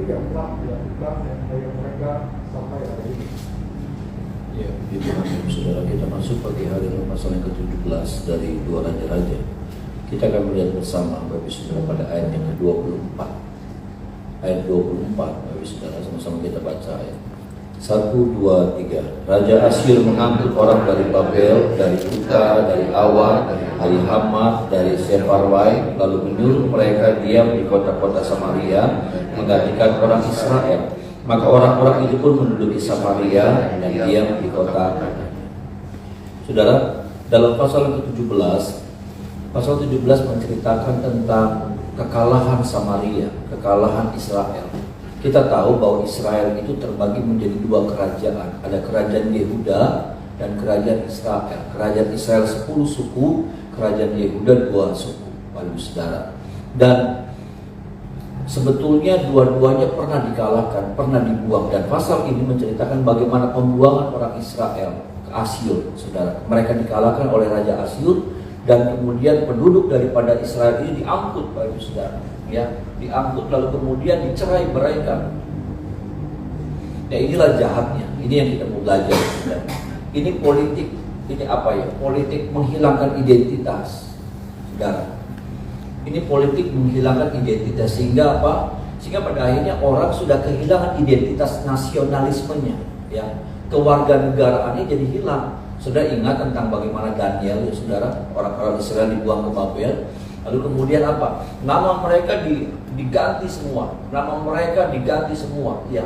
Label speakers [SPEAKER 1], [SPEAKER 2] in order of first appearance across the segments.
[SPEAKER 1] yang telah dilakukan yang mereka sampai hari ini.
[SPEAKER 2] Ya, itu saudara, kita masuk pagi hari ini pasal yang ke-17 dari 2 Raja-Raja. Kita akan melihat bersama Bapak Saudara pada ayat yang ke-24. Ayat 24, Bapak Saudara, sama-sama kita baca ayat 1, 2, 3. Raja Asyur mengangkut orang dari Babel, dari Kuta, dari Awa, dari Hamat, dari Sefarwai, lalu menyuruh mereka diam di kota-kota Samaria, menggantikan orang Israel. Maka orang-orang itu pun menduduki Samaria dan diam di kota. Saudara, dalam pasal ke-17, pasal 17 menceritakan tentang kekalahan Samaria, kekalahan Israel. Kita tahu bahwa Israel itu terbagi menjadi 2 kerajaan. Ada kerajaan Yehuda dan kerajaan Israel. Kerajaan Israel 10 suku, kerajaan Yehuda 2 suku, Bapak Saudara. Dan sebetulnya dua-duanya pernah dikalahkan, pernah dibuang. Dan pasal ini menceritakan bagaimana pembuangan orang Israel ke Asyur, Saudara. Mereka dikalahkan oleh Raja Asyur, dan kemudian penduduk daripada Israel ini diangkut, Bapak Ibu Saudara, ya, diangkut lalu kemudian dicerai beraikan. Ya, inilah jahatnya. Ini yang kita mau belajar, Saudara. Ini politik, ini apa ya? Politik menghilangkan identitas, Saudara. Ini politik menghilangkan identitas, sehingga apa? Sehingga pada akhirnya orang sudah kehilangan identitas nasionalismenya, ya. Kewarganegaraannya jadi hilang. Saudara ingat tentang bagaimana Daniel, ya saudara, orang-orang Israel dibuang ke Babel. Lalu kemudian apa? Nama mereka diganti semua. Nama mereka diganti semua, ya.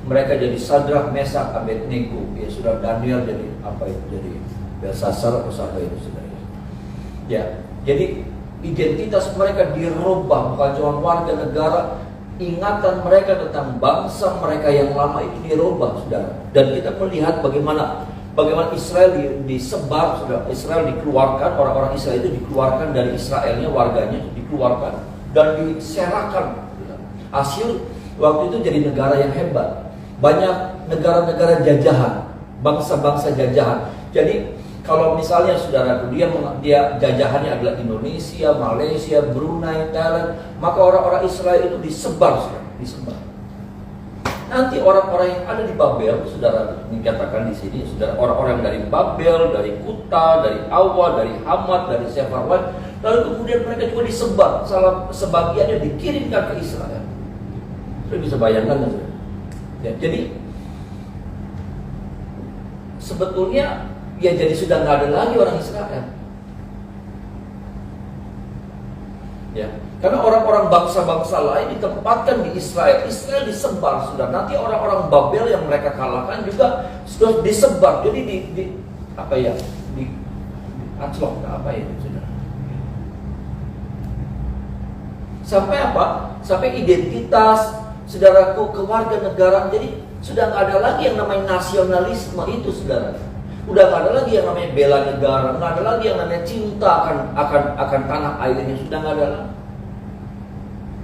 [SPEAKER 2] Mereka jadi Sadrak, Mesak, Abednego. Ya, saudara, Daniel jadi apa itu? Jadi Belsasar atau apa itu, saudara. Ya, jadi identitas mereka dirubah, bukan cuma warga negara, ingatan mereka tentang bangsa mereka yang lama itu dirubah, saudara. Dan kita melihat bagaimana Israel disebar, saudara. Israel dikeluarkan, orang-orang Israel itu dikeluarkan dari Israelnya, warganya dikeluarkan dan diserahkan. Asyur waktu itu jadi negara yang hebat. Banyak negara-negara jajahan, bangsa-bangsa jajahan. Jadi kalau misalnya saudara, dia jajahannya adalah Indonesia, Malaysia, Brunei, Thailand, maka orang-orang Israel itu disebar, saudara, disebar. Nanti orang-orang yang ada di Babel, saudara, dikatakan di sini, saudara, orang-orang dari Babel, dari Kuta, dari Awa, dari Hamat, dari Sefarwai, lalu kemudian mereka juga disebar, sebagiannya dikirimkan ke Israel. Sudah bisa bayangkan, saudara? Ya, jadi sebetulnya ya jadi sudah nggak ada lagi orang Israel. Ya. Karena orang-orang bangsa-bangsa lain ditempatkan di Israel. Israel disebar, sudah. Nanti orang-orang Babel yang mereka kalahkan juga sudah disebar. Jadi di apa ya? Di aclok apa ya, sudah. Sampai apa? Sampai identitas, saudaraku, kewarganegaraan. Jadi sudah nggak ada lagi yang namanya nasionalisme itu, saudara. Udah nggak ada lagi yang namanya bela negara, nggak ada lagi yang namanya cinta akan tanah airnya, sudah nggak ada lagi.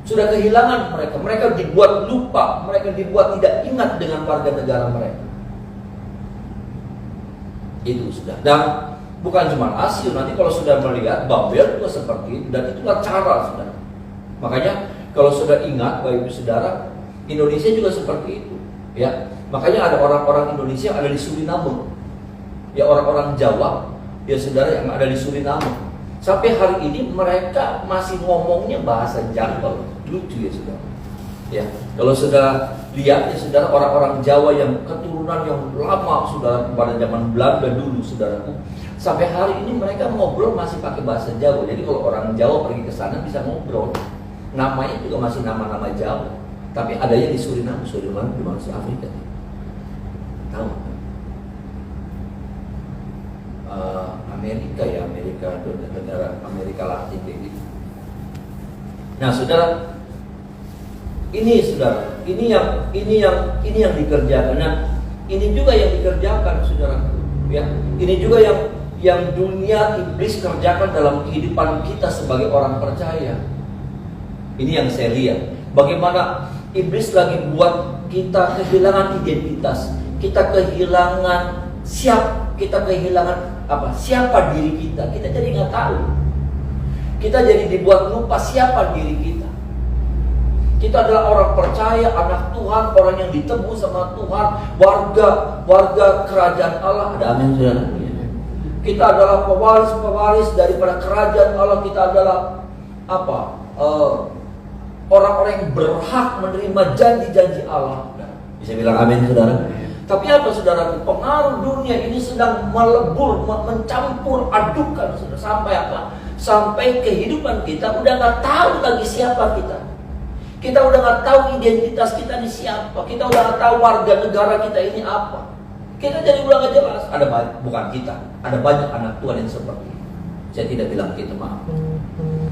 [SPEAKER 2] Sudah kehilangan mereka dibuat lupa, mereka dibuat tidak ingat dengan warga negara mereka. Itu sudah. Dan bukan cuma Asyur, nanti kalau sudah melihat Babel juga seperti itu, dan itulah cara, saudara. Makanya kalau sudah ingat, Bapak Ibu Saudara, Indonesia juga seperti itu, ya. Makanya ada orang-orang Indonesia yang ada di Suriname. Ya, orang-orang Jawa, ya saudara, yang ada di Suriname. Sampai hari ini mereka masih ngomongnya bahasa Jawa. Lucu ya, saudara. Ya, kalau sudah lihat ya saudara, orang-orang Jawa yang keturunan yang lama, saudara, pada zaman Belanda dulu, saudaraku, sampai hari ini mereka ngobrol masih pakai bahasa Jawa. Jadi kalau orang Jawa pergi ke sana bisa ngobrol. Namanya juga masih nama-nama Jawa. Tapi adanya di Suriname, Suriname di mana sih, Afrika? Tahu? Amerika, ya, negara Amerika Latin kayak gitu. Nah, saudara, ini saudara, ini yang dikerjakan. Nah, ini juga yang dikerjakan, saudara, ya. Ini juga yang dunia iblis kerjakan dalam kehidupan kita sebagai orang percaya. Ini yang saya lihat. Bagaimana iblis lagi buat kita kehilangan identitas, kita kehilangan kita kehilangan apa? Siapa diri kita? Kita jadi nggak tahu. Kita jadi dibuat lupa siapa diri kita. Kita adalah orang percaya, anak Tuhan, orang yang ditebus sama Tuhan, warga kerajaan Allah. Ada amin, saudara. Kita adalah pewaris daripada kerajaan Allah. Kita adalah apa? Orang-orang yang berhak menerima janji-janji Allah. Bisa bilang amin, saudara. Tapi apa, saudara? Pengaruh dunia ini sedang melebur, mencampur adukan, saudara. Sampai apa? Sampai kehidupan kita udah gak tahu lagi siapa kita. Kita udah gak tahu identitas kita ini siapa. Kita udah gak tahu warga negara kita ini apa. Kita jadi udah gak jelas. Ada banyak, bukan kita, ada banyak anak Tuhan yang seperti ini. Saya tidak bilang kita, maaf.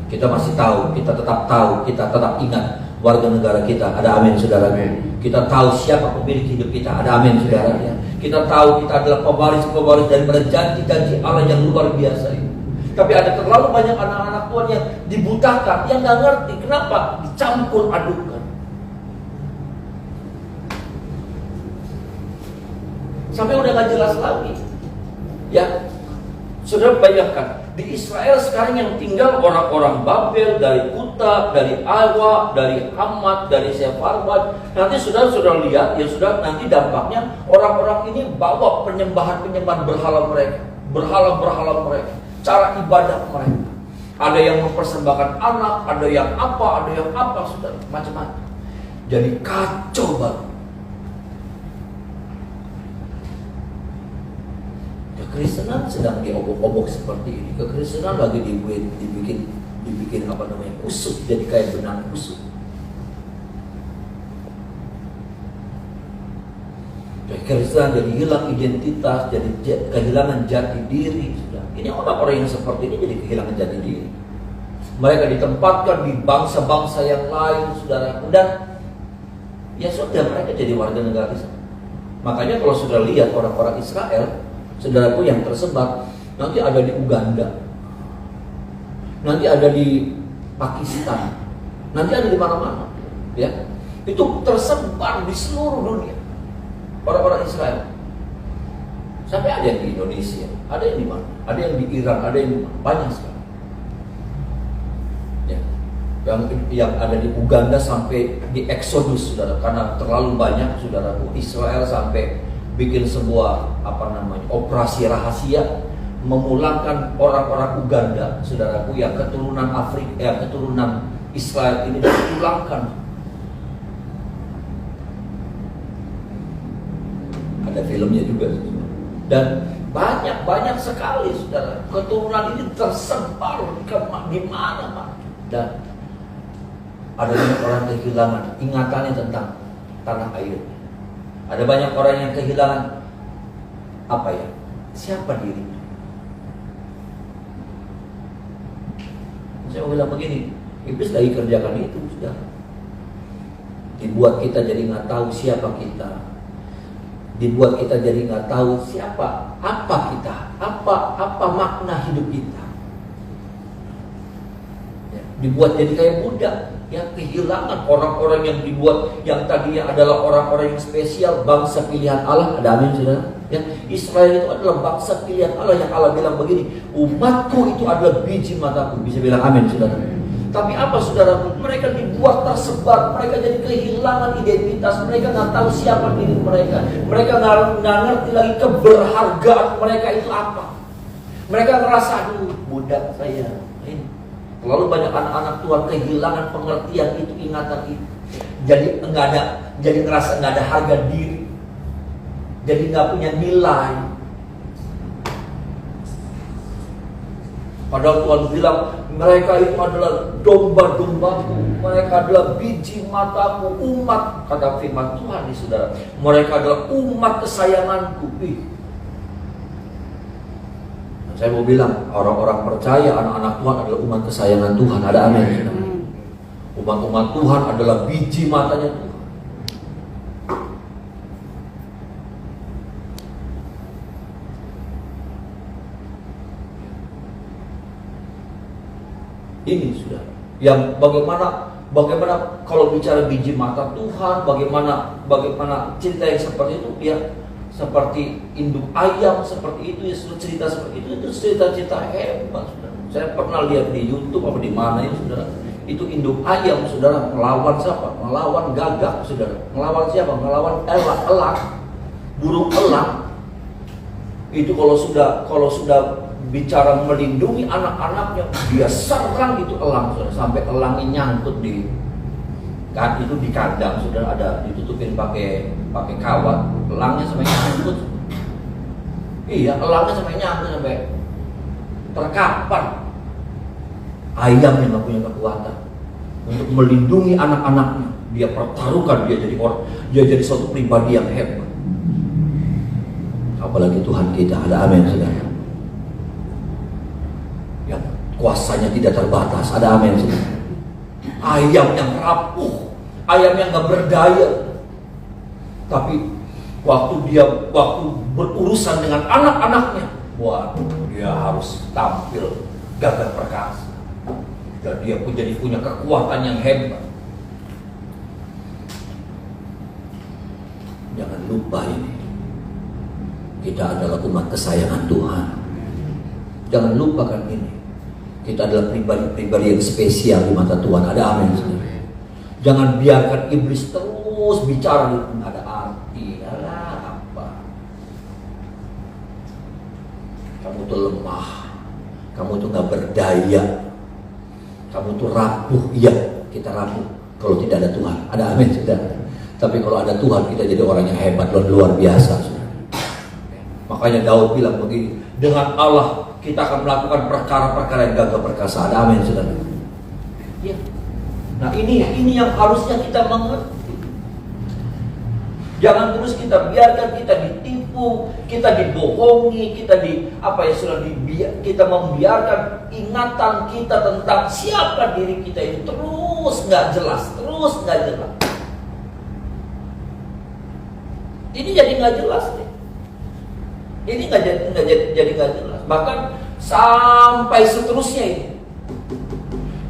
[SPEAKER 2] Kita masih tahu, kita tetap tahu, kita tetap ingat warga negara kita. Ada amin, saudara. Kita tahu siapa pemilik hidup kita. Ada amin, saudara. Kita tahu kita adalah pewaris daripada janji-janji Allah yang luar biasa ini. Tapi ada terlalu banyak anak-anak Tuhan yang dibutakan, yang gak ngerti. Kenapa? Dicampur adukan. Sampai udah gak jelas lagi. Ya, saudara bayangkan, di Israel sekarang yang tinggal orang-orang Babel, dari Kuta, dari Awa, dari Hamat, dari Sefarwad. Nanti sudah lihat, ya sudah, nanti dampaknya orang-orang ini bawa penyembahan berhala mereka, cara ibadah mereka. Ada yang mempersembahkan anak, ada yang apa, sudah macam-macam. Jadi kacau banget. Kekristenan sedang diobok-obok seperti ini. Kekristenan lagi dibikin apa namanya, kusut, jadi kayak benang kusut. Kekristenan jadi hilang identitas, jadi kehilangan jati diri. Sudah. Ini orang-orang yang seperti ini jadi kehilangan jati diri. Mereka ditempatkan di bangsa-bangsa yang lain, saudara. Dan ya sudah, mereka jadi warga negara Israel. Makanya kalau sudah lihat orang-orang Israel, saudaraku, yang tersebar, nanti ada di Uganda, nanti ada di Pakistan, nanti ada di mana-mana, ya. Itu tersebar di seluruh dunia orang-orang Israel. Sampai ada yang di Indonesia, ada yang di mana, ada yang di Iran, ada yang di mana, banyak sekali. Ya. Yang ada di Uganda sampai di Exodus, saudara, karena terlalu banyak, saudaraku. Israel sampai bikin sebuah operasi rahasia memulangkan orang-orang Uganda, saudaraku, yang keturunan Afrika, keturunan Israel ini dipulangkan. Ada filmnya juga, dan banyak sekali, saudara, keturunan ini tersebar di mana-mana, dan ada banyak orang kehilangan ingatannya tentang tanah air. Ada banyak orang yang kehilangan siapa dirinya. Saya mau bilang begini, iblis lagi kerjakan itu, sudah. Dibuat kita jadi nggak tahu siapa kita. Dibuat kita jadi nggak tahu apa kita, apa makna hidup kita. Ya, dibuat jadi kayak budak. Ya, kehilangan orang-orang yang dibuat, yang tadinya adalah orang-orang yang spesial, bangsa pilihan Allah. Ada amin, saudara? Ya, Israel itu adalah bangsa pilihan Allah, yang Allah bilang begini, umatku itu adalah biji mataku. Bisa bilang amin, saudara? Tapi apa, saudara? Mereka dibuat tersebar, mereka jadi kehilangan identitas, mereka nggak tahu siapa diri mereka, mereka nggak ngerti lagi keberhargaan mereka itu apa. Mereka ngerasa, aduh, budak saya. Terlalu banyak anak-anak Tuhan kehilangan pengertian itu, ingatan itu. Jadi ngerasa nggak ada harga diri. Jadi nggak punya nilai. Padahal Tuhan bilang mereka itu adalah domba-dombaku, mereka adalah biji mataku, umat, kata firman Tuhan nih, saudara. Mereka adalah umat kesayanganku. Saya mau bilang, orang-orang percaya, anak-anak Tuhan adalah umat kesayangan Tuhan. Ada amin. Umat-umat Tuhan adalah biji matanya Tuhan. Ini sudah. Yang bagaimana kalau bicara biji mata Tuhan, bagaimana cerita yang seperti itu, ya seperti induk ayam seperti itu, ya cerita seperti itu cerita-cerita hebat, saudara. Saya pernah lihat di YouTube apa di mana itu, saudara. Itu induk ayam, saudara, melawan siapa? Melawan gagak, saudara. Melawan siapa? Melawan elang. Burung elang. Itu kalau sudah bicara melindungi anak-anaknya, dia serang itu elang, saudara. Sampai elangnya nyangkut di kandang, saudara, ada ditutupin pakai kawat. Elangnya sampai nyangkut. Iya, elangnya sampai nyangkut, sampai terkapar. Ayam yang gak punya kekuatan untuk melindungi anak-anaknya, dia pertaruhkan, dia jadi suatu pribadi yang hebat. Apalagi Tuhan kita, ada amin, saudara. Yang kuasanya tidak terbatas, ada amin, saudara. Ayam yang rapuh, ayam yang gak berdaya, tapi waktu berurusan dengan anak-anaknya, dia harus tampil gagah perkasa. Dan dia punya kekuatan yang hebat. Jangan lupa ini, kita adalah umat kesayangan Tuhan. Jangan lupakan ini, kita adalah pribadi yang spesial di mata Tuhan. Ada amin, saudara. Jangan biarkan iblis terus bicara, ada arti, apa? Kamu tuh lemah, kamu tuh gak berdaya, kamu tuh rapuh. Iya, kita rapuh kalau tidak ada Tuhan. Ada amin, saudara. Tapi kalau ada Tuhan, kita jadi orang yang hebat, luar biasa, saudara. Makanya Daud bilang begini, dengan Allah kita akan melakukan perkara-perkara yang gagah perkasa. Ada amin, saudara. Ya. Nah ini yang harusnya kita mengerti. Jangan terus kita biarkan kita ditipu, kita dibohongi, kita membiarkan ingatan kita tentang siapa diri kita itu terus nggak jelas. Ini jadi nggak jelas nih. Ini jadi nggak jelas. Bahkan sampai seterusnya ini.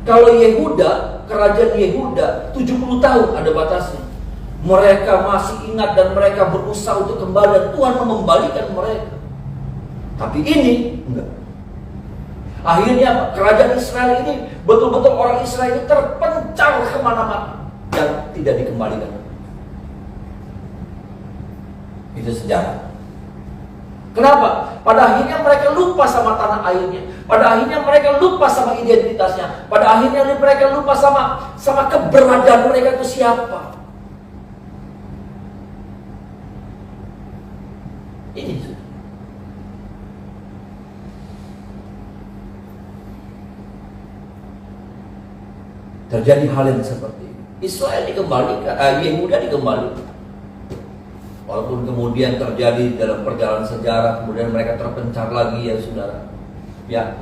[SPEAKER 2] Kalau Yehuda, kerajaan Yehuda 70 tahun ada batasnya. Mereka masih ingat dan mereka berusaha untuk kembali dan Tuhan mengembalikan mereka. Tapi ini enggak. Akhirnya kerajaan Israel ini betul-betul orang Israel ini terpencar kemana-mana dan tidak dikembalikan. Itu sejarah. Kenapa? Pada akhirnya mereka lupa sama tanah airnya. Pada akhirnya mereka lupa sama identitasnya. Pada akhirnya mereka lupa sama keberadaan mereka itu siapa. Ini terjadi hal yang seperti ini. Israel dikembalikan, Yehuda dikembalikan. Walaupun kemudian terjadi dalam perjalanan sejarah, kemudian mereka terpencar lagi, ya saudara. Ya,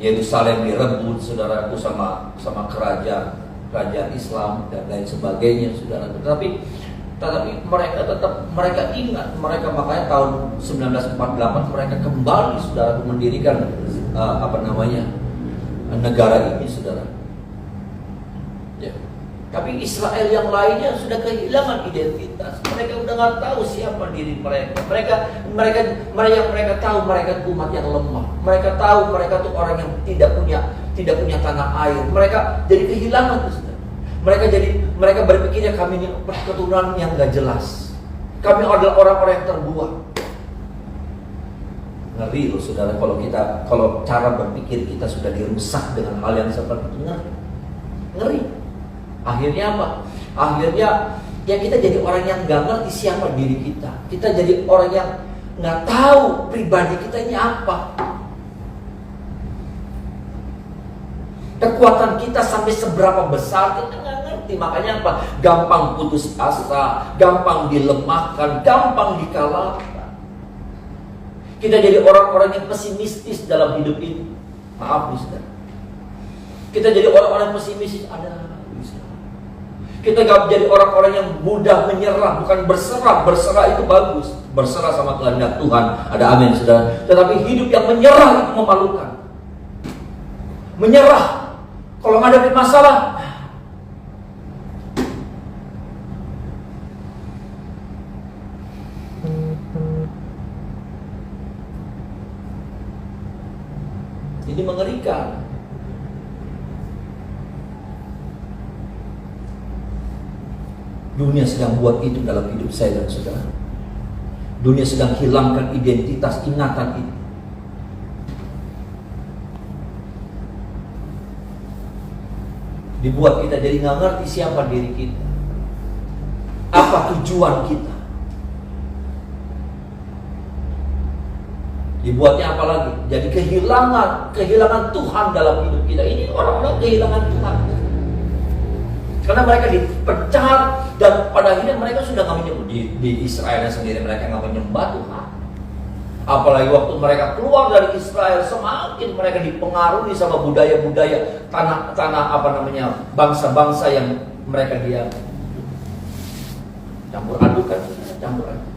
[SPEAKER 2] Yerusalem direbut, saudaraku, sama kerajaan Islam dan lain sebagainya, saudara. Tetapi mereka ingat, makanya tahun 1948 mereka kembali, saudara, mendirikan negara ini, saudara. Ya. Tapi Israel yang lainnya sudah kehilangan identitas. Mereka udah nggak tahu siapa diri mereka. Mereka tahu mereka umat yang lemah. Mereka tahu mereka tuh orang yang tidak punya tanah air. Mereka jadi kehilangan, saudara. Mereka berpikirnya kami ini keturunan yang nggak jelas. Kami adalah orang-orang yang terbuang. Ngeri loh, saudara, kalau cara berpikir kita sudah dirusak dengan hal yang seperti itu. Ngeri. Akhirnya apa? Akhirnya ya kita jadi orang yang nggak ngerti siapa diri kita. Kita jadi orang yang nggak tahu pribadi kita ini apa. Kekuatan kita sampai seberapa besar kita nggak ngerti. Makanya apa? Gampang putus asa, gampang dilemahkan, gampang dikalahkan. Kita jadi orang-orang yang pesimistis dalam hidup ini. Maaf nih, saudara. Kita jadi orang-orang pesimistis. Kita gak jadi orang-orang yang mudah menyerah. Bukan berserah. Berserah itu bagus. Berserah sama kehendak Tuhan. Ada amin, saudara. Tetapi hidup yang menyerah itu memalukan. Menyerah kalau menghadapi masalah. Ini mengerikan. Dunia sedang buat itu dalam hidup saya dan saudara. Dunia sedang hilangkan identitas ingatan itu. Dibuat kita jadi nggak ngerti siapa diri kita, apa tujuan kita. Dibuatnya apa lagi? Jadi kehilangan Tuhan dalam hidup kita. Ini orang-orang kehilangan Tuhan. Karena mereka dipecat dan pada akhirnya mereka sudah nggak menyembah di Israel sendiri, mereka nggak menyembah Tuhan. Apalagi waktu mereka keluar dari Israel, semakin mereka dipengaruhi sama budaya-budaya tanah bangsa-bangsa yang mereka diam. Campur aduk kan, campur aduk.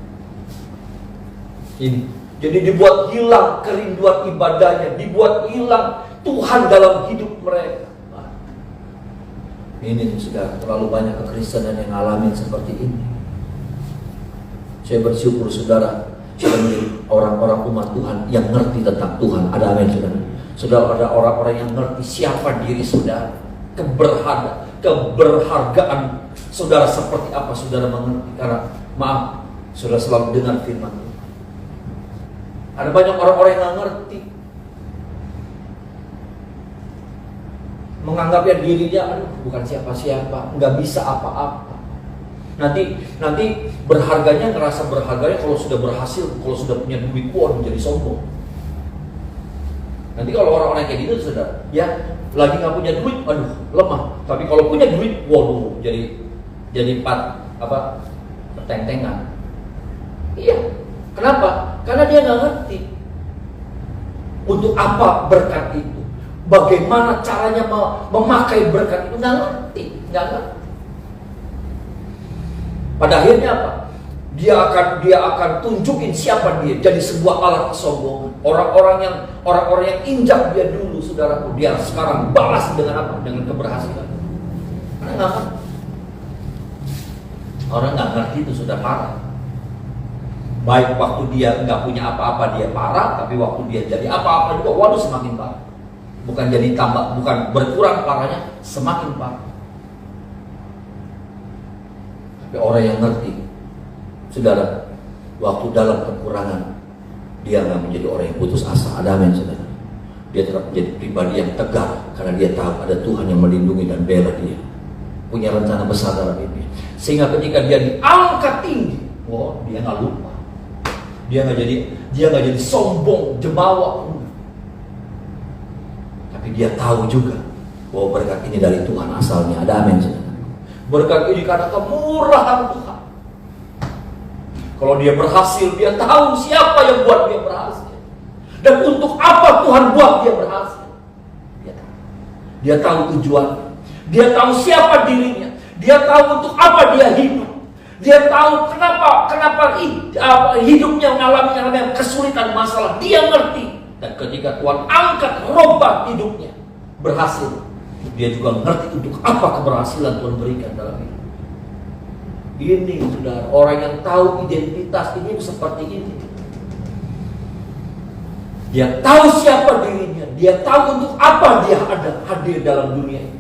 [SPEAKER 2] Ini. Jadi dibuat hilang kerinduan ibadahnya, dibuat hilang Tuhan dalam hidup mereka. Nah, ini sudah terlalu banyak kekristenan yang ngalamin seperti ini. Saya bersyukur saudara, sudah menjadi orang-orang umat Tuhan yang ngerti tentang Tuhan. Ada amin saudara. Saudara, ada orang-orang yang ngerti siapa diri saudara, keberhargaan saudara seperti apa saudara mengerti. Karena maaf, saudara selalu dengar firman Tuhan. Ada banyak orang-orang yang nggak ngerti, menganggapnya dirinya, aduh bukan siapa-siapa, nggak bisa apa-apa. Nanti berharganya, ngerasa berharganya kalau sudah berhasil, kalau sudah punya duit, wah menjadi sombong. Nanti kalau orang-orang kayak gitu sudah, ya lagi nggak punya duit, aduh lemah. Tapi kalau punya duit, waduh jadi pertentengan. Iya. Kenapa? Karena dia nggak ngerti untuk apa berkat itu, bagaimana caranya memakai berkat itu, nggak ngerti. Pada akhirnya apa? Dia akan tunjukin siapa dia, jadi sebuah alat kesombongan. Orang-orang yang injak dia dulu, saudaraku, dia sekarang balas dengan apa? Dengan keberhasilan. Karena nggak ngerti. Orang nggak ngerti itu sudah parah. Baik waktu dia nggak punya apa-apa dia parah, tapi waktu dia jadi apa-apa juga, waduh semakin parah. Bukan jadi tambah, bukan berkurang parahnya, semakin parah. Tapi orang yang ngerti, saudara, waktu dalam kekurangan, dia nggak menjadi orang yang putus asa. Ada amin saudara. Dia tetap menjadi pribadi yang tegar karena dia tahu ada Tuhan yang melindungi dan bela dia. Punya rencana besar dalam hidup. Sehingga ketika dia diangkat tinggi, dia nggak lupa. Dia nggak jadi sombong, jemawa. Tapi dia tahu juga bahwa berkat ini dari Tuhan asalnya. Ada amin saudara. Berkat ini karena kemurahan Tuhan. Kalau dia berhasil, dia tahu siapa yang buat dia berhasil dan untuk apa Tuhan buat dia berhasil. Dia tahu tujuannya. Dia tahu siapa dirinya. Dia tahu untuk apa dia hidup. Dia tahu kenapa hidupnya mengalami kesulitan, masalah. Dia ngerti. Dan ketika Tuhan angkat, robah hidupnya, berhasil, dia juga ngerti untuk apa keberhasilan Tuhan berikan dalam hidup. Ini saudara, orang yang tahu identitas ini seperti ini. Dia tahu siapa dirinya. Dia tahu untuk apa dia ada hadir dalam dunia ini.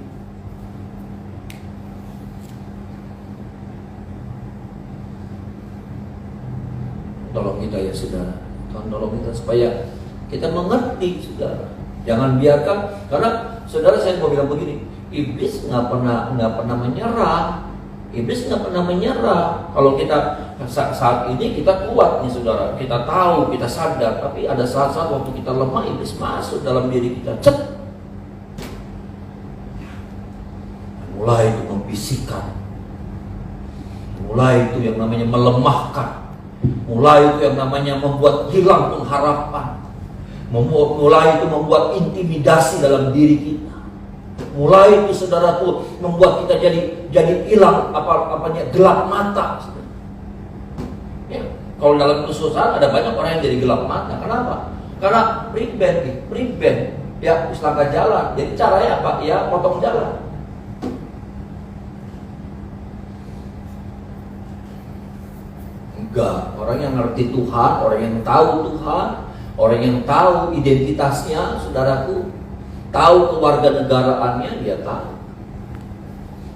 [SPEAKER 2] Tolong kita ya saudara, tolong kita supaya kita mengerti saudara. Jangan biarkan, karena saudara saya mau bilang begini, iblis nggak pernah menyerah. Iblis nggak pernah menyerah. Kalau kita saat ini kita kuat nih saudara, kita tahu, kita sadar, tapi ada saat-saat waktu kita lemah, iblis masuk dalam diri kita, mulai itu membisikkan, mulai itu yang namanya melemahkan. Mulai itu yang namanya membuat hilang pengharapan. Mulai itu membuat intimidasi dalam diri kita. Mulai itu saudaraku membuat kita jadi hilang gelap mata. Ya, kalau dalam kesusahan ada banyak orang yang jadi gelap mata. Kenapa? Karena prevent ya selangkah jalan. Jadi caranya apa? Ya potong jalan. Enggak, orang yang ngerti Tuhan, orang yang tahu Tuhan, orang yang tahu identitasnya, saudaraku, tahu kewarganegaraannya, dia tahu.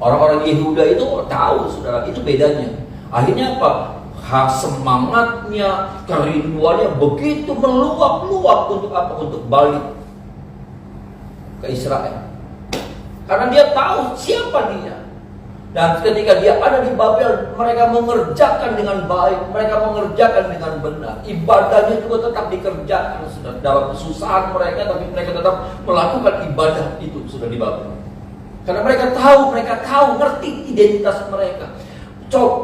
[SPEAKER 2] Orang-orang Yehuda itu tahu, saudara, itu bedanya. Akhirnya apa? Semangatnya, kerinduannya begitu meluap-luap untuk apa? Untuk balik ke Israel. Karena dia tahu siapa dia. Dan ketika dia ada di Babel, mereka mengerjakan dengan baik, mereka mengerjakan dengan benar. Ibadahnya juga tetap dikerjakan, saudara. Dalam kesusahan mereka, tapi mereka tetap melakukan ibadah itu, sudah di Babel. Karena mereka tahu, ngerti identitas mereka.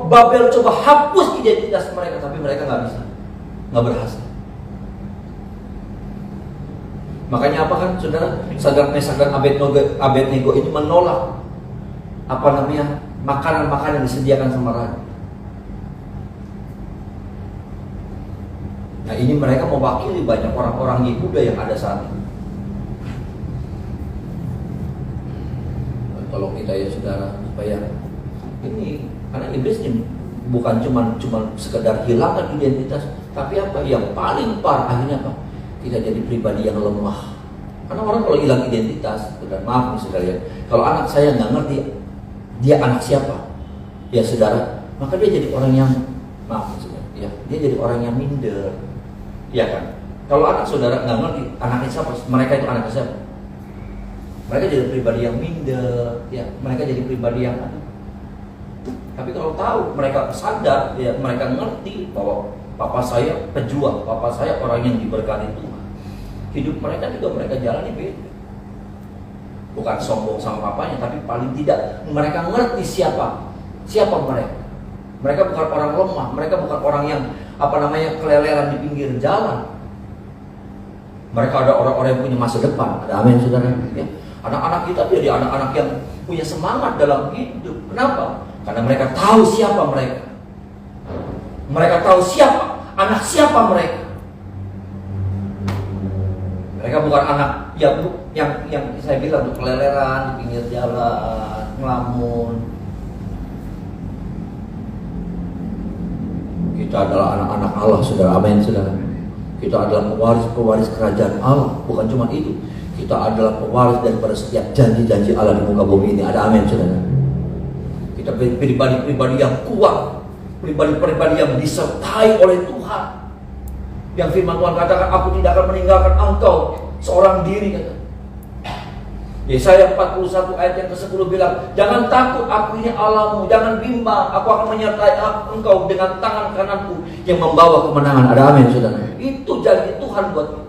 [SPEAKER 2] Babel coba hapus identitas mereka, tapi mereka nggak bisa, nggak berhasil. Makanya apa kan, saudara? Sadrak, Mesak dan Abednego itu menolak makanan-makanan yang disediakan sama raja. Nah, ini mereka mewakili banyak orang-orang Yehuda yang ada saat ini. Tolong kita ya saudara, supaya ini, karena iblis ini bukan cuma sekedar hilangkan identitas, tapi apa yang paling parah akhirnya apa? Kita jadi pribadi yang lemah. Karena orang kalau hilang identitas, saudara, maaf nih saudara ya, kalau anak saya nggak ngerti dia anak siapa, ya saudara, maka dia jadi orang yang, maaf saudara, ya, dia jadi orang yang minder, ya kan? Kalau anak saudara nggak ngerti anaknya siapa, mereka itu anaknya siapa, mereka jadi pribadi yang minder, ya, mereka jadi pribadi yang aduh. Tapi kalau tahu, mereka sadar, ya, mereka ngerti bahwa papa saya pejuang, papa saya orang yang diberkati Tuhan. Hidup mereka juga mereka jalani beda. Bukan sombong sama papanya, tapi paling tidak mereka ngerti siapa mereka. Mereka bukan orang lemah, mereka bukan orang yang keleleran di pinggir jalan. Mereka ada orang-orang yang punya masa depan. Ada amin saudara. Ya. Anak-anak kita jadi anak-anak yang punya semangat dalam hidup. Kenapa? Karena mereka tahu siapa mereka. Mereka tahu anak siapa mereka. Mereka bukan anak yang saya bilang tuh keleleran di pinggir jalan, ngelamun. Kita adalah anak-anak Allah, saudara. Amin, saudara. Kita adalah pewaris kerajaan Allah. Bukan cuma itu, kita adalah pewaris daripada setiap janji-janji Allah di muka bumi ini. Ada amin, saudara. Kita pribadi-pribadi yang kuat, pribadi-pribadi yang disertai oleh Tuhan. Yang firman Tuhan katakan, aku tidak akan meninggalkan engkau seorang diri, kata. Yesaya 41 ayat yang ke-10 bilang, jangan takut, aku ini Allahmu, jangan bimbang, aku akan menyertai engkau dengan tangan kananku yang membawa kemenangan. Ada amin, saudara. Itu janji Tuhan buat kita.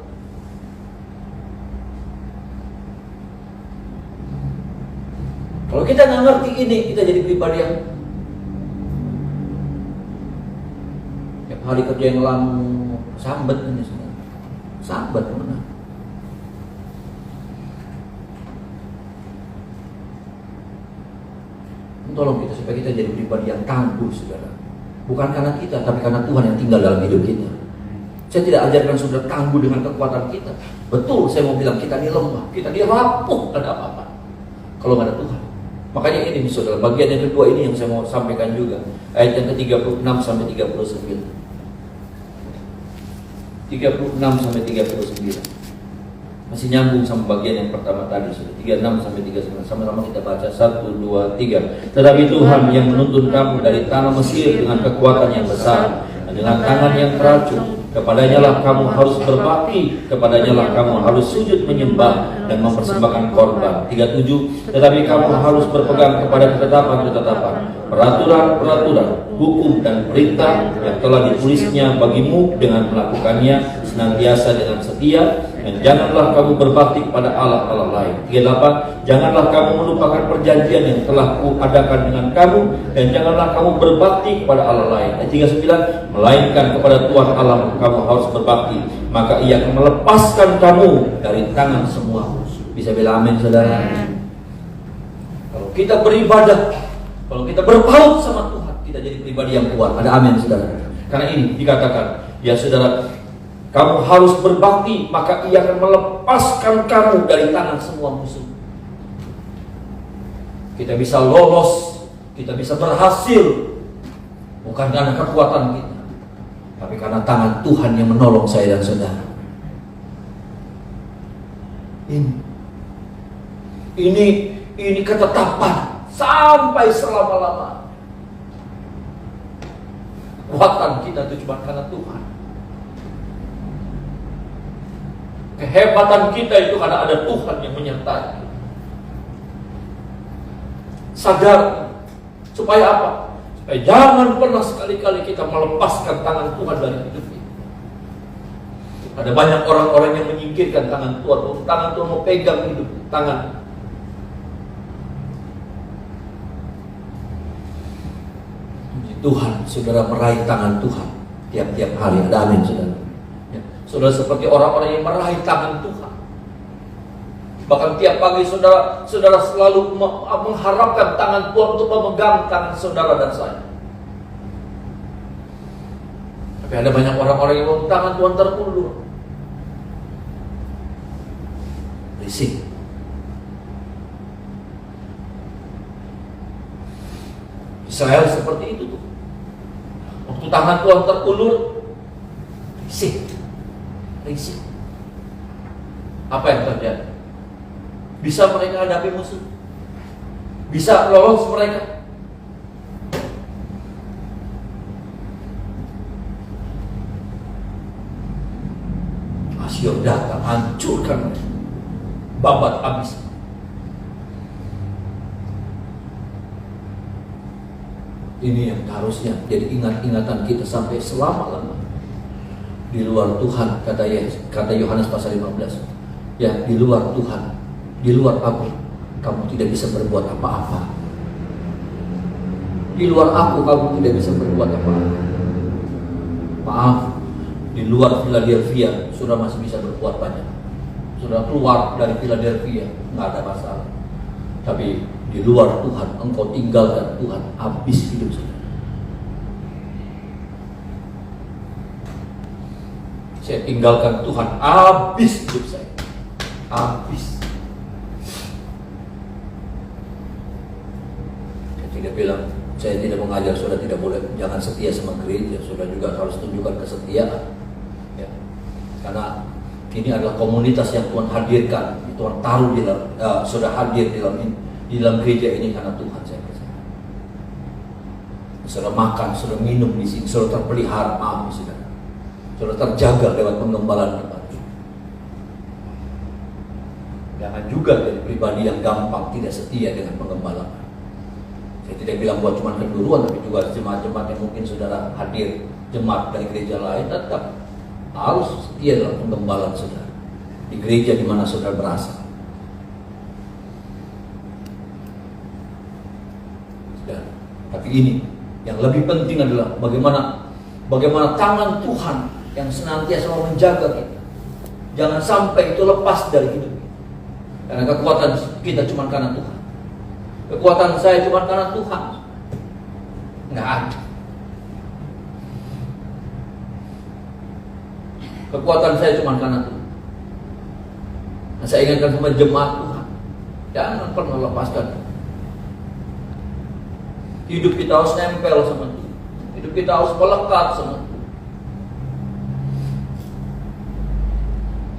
[SPEAKER 2] Kalau kita nggak ngerti ini, kita jadi pribadi yang tiap hari kerja yang lama, sambat ini, saudara. Sambat mana? Tolong kita supaya kita jadi pribadi yang tangguh, saudara. Bukan karena kita, tapi karena Tuhan yang tinggal dalam hidup kita. Saya tidak ajarkan saudara tangguh dengan kekuatan kita. Betul, saya mau bilang kita ini lemah, kita ini rapuh, ada apa-apa kalau nggak ada Tuhan. Makanya ini saudara, bagian yang kedua ini yang saya mau sampaikan juga. Ayat yang ke-36 sampai 39. 36 sampai 39. Masih nyambung sama bagian yang pertama tadi, sudah 36 sampai 39. Sama-sama kita baca 1, 2, 3. Tetapi Tuhan yang menuntun kamu dari tanah Mesir dengan kekuatan yang besar dan dengan tangan yang teracun, kepadanya lah kamu harus berbakti, kepadanya lah kamu harus sujud menyembah dan mempersembahkan korban. 37. Tetapi kamu harus berpegang kepada ketetapan-ketetapan, peraturan-peraturan, hukum dan perintah yang telah ditulisnya bagimu dengan melakukannya senantiasa dengan setia. Dan janganlah kamu berbakti kepada Allah lain. 38. Janganlah kamu melupakan perjanjian yang telah kuadakan dengan kamu, dan janganlah kamu berbakti kepada Allah lain. Ayat 39. Melainkan kepada Tuhan Allah kamu harus berbakti, maka Ia akan melepaskan kamu dari tangan semua musuh. Bisa bilang amin, saudara. Kalau kita beribadah, kalau kita berpaut sama Tuhan, kita jadi pribadi yang kuat. Ada amin, saudara. Karena ini dikatakan, ya saudara, kamu harus berbakti, maka Ia akan melepaskan kamu dari tangan semua musuh. Kita bisa lolos, kita bisa berhasil, bukan karena kekuatan kita, tapi karena tangan Tuhan yang menolong saya dan saudara. Ini ketetapan, sampai selama-lama. Kekuatan kita itu cuma karena Tuhan. Kehebatan kita itu karena ada Tuhan yang menyertai. Sadar. Supaya apa? Supaya jangan pernah sekali-kali kita melepaskan tangan Tuhan dari hidup kita. Ada banyak orang-orang yang menyingkirkan tangan Tuhan. Tangan Tuhan mau pegang hidup tangan. Tuhan, saudara meraih tangan Tuhan tiap-tiap hari. Ada amin, saudara. Ya. Saudara seperti orang-orang yang meraih tangan Tuhan. Bahkan tiap pagi saudara selalu mengharapkan tangan Tuhan untuk memegang tangan saudara dan saya. Tapi ada banyak orang-orang yang mau tangan Tuhan terulur. Risik. Israel seperti itu tuh. Waktu tangan Tuhan terulur, risik. Apa yang terjadi? Bisa mereka hadapi musuh? Bisa lolos mereka? Asyur datang, hancurkan mereka, babat habis. Ini yang harusnya jadi ingat-ingatan kita sampai selama-lama. Di luar Tuhan, kata Yohanes pasal 15. Ya, di luar Tuhan, di luar aku, kamu tidak bisa berbuat apa-apa. Di luar aku, kamu tidak bisa berbuat apa-apa. Maaf, di luar Philadelphia, sudah masih bisa berbuat banyak. Sudah keluar dari Philadelphia, nggak ada masalah. Tapi di luar Tuhan, engkau tinggalkan Tuhan, habis hidup saudara. Saya tinggalkan Tuhan, habis hidup saya. Habis. Saya tidak bilang, saya tidak mengajar saudara tidak boleh, jangan setia sama gereja. Saudara juga harus tunjukkan kesetiaan. Ya. Karena ini adalah komunitas yang Tuhan hadirkan, Tuhan taruh di dalam, sudah hadir di dalam gereja ini karena Tuhan, saya percaya. Saudara makan, saudara minum di sini, saudara terpelihara, maaf saudara. Saudara terjaga lewat penggembalaan kita. Jangan juga jadi pribadi yang gampang tidak setia dengan penggembalaan. Saya tidak bilang buat cuma kenduruan, tapi juga jemaat-jemaat yang mungkin saudara hadir, jemaat dari gereja lain, tetap harus setia dalam penggembalaan saudara di gereja di mana saudara berasal. Tapi ini yang lebih penting adalah bagaimana tangan Tuhan yang senantiasa menjaga kita. Jangan sampai itu lepas dari hidup kita. Karena kekuatan kita cuma karena Tuhan. Kekuatan saya cuma karena Tuhan. Nggak ada. Kekuatan saya cuma karena Tuhan. Nah, saya ingatkan sama jemaat Tuhan, jangan pernah lepaskan. Hidup kita harus nempel sama Tuhan. Hidup kita harus melekat sama Tuhan.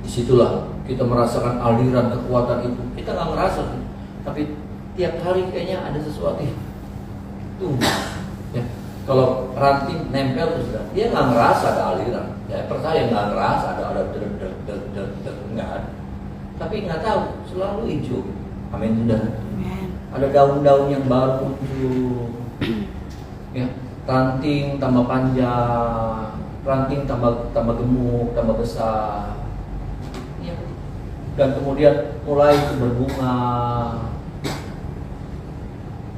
[SPEAKER 2] Disitulah kita merasakan aliran kekuatan itu. Kita nggak ngerasa, tapi tiap hari kayaknya ada sesuatu. Tuh, ya. Kalau ranting nempel terus, dia nggak ngerasa ada aliran. Ya percaya nggak ngerasa ada nggak ada. Tapi nggak tahu, selalu hijau. Amin sudah. Ada daun-daun yang baru muncul. Ya, ranting tambah panjang, ranting tambah gemuk, tambah besar. Ya. Dan kemudian mulai berbunga.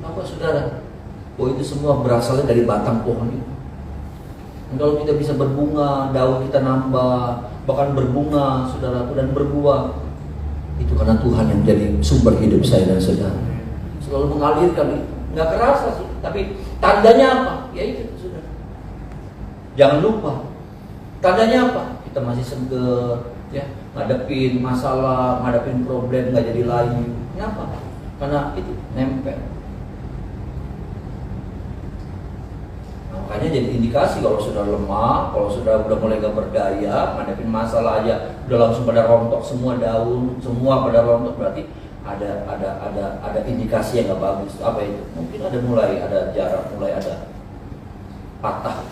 [SPEAKER 2] Apa saudara? Oh itu semua berasalnya dari batang pohon itu. Dan kalau kita bisa berbunga, daun kita nambah, bahkan berbunga, saudaraku, dan berbuah, itu karena Tuhan yang menjadi sumber hidup saya dan saudara. Selalu mengalirkan itu. Nggak kerasa sih, tapi tandanya apa? Ya itu saudara. Jangan lupa, tandanya apa? Kita masih seger, ya, ngadepin masalah, ngadepin problem, nggak jadi layu. Kenapa? Karena itu nempel. Makanya jadi indikasi kalau sudah lemah, kalau sudah udah mulai gak berdaya, ngadepin masalah aja udah langsung pada rontok semua daun, semua pada rontok, berarti ada indikasi yang nggak bagus. Apa itu? Mungkin ada jarak, mulai ada patah.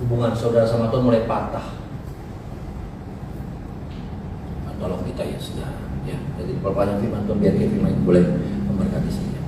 [SPEAKER 2] Hubungan saudara sama Tuhan mulai patah. Tolong kita ya saudara. Ya, jadi perpanjang firman Tuhan biar firman itu boleh memberkati saya.